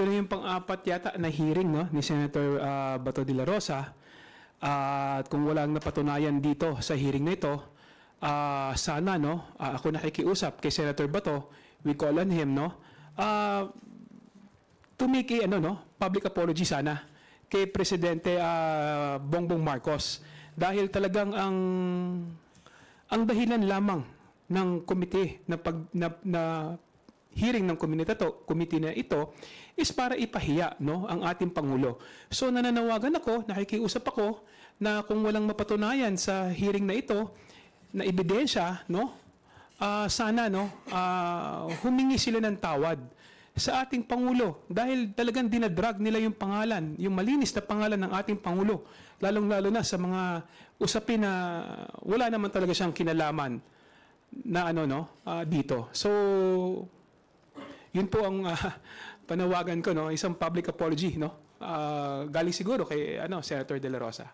ito na yung pang-apat yata na hearing, no, ni Senator Bato de la Rosa. At kung walang napatunayan dito sa hearing na ito, sana, no, ako nakikiusap kay Senator Bato, we call on him, no, to make a, public apology sana kay Presidente Bongbong Marcos. Dahil talagang ang dahilan lamang ng komite na hearing ng committee na ito is para ipahiya, no, ang ating Pangulo. So nananawagan ako, nakikiusap ako na kung walang mapatunayan sa hearing na ito na ebidensya, no, sana, no, humingi sila ng tawad sa ating Pangulo dahil talagang dinadrag nila yung pangalan, yung malinis na pangalan ng ating Pangulo, lalong-lalo na sa mga usapin na wala naman talaga siyang kinalaman na dito. So yun po ang panawagan ko, no, isang public apology, no, galing siguro kay Senator De La Rosa.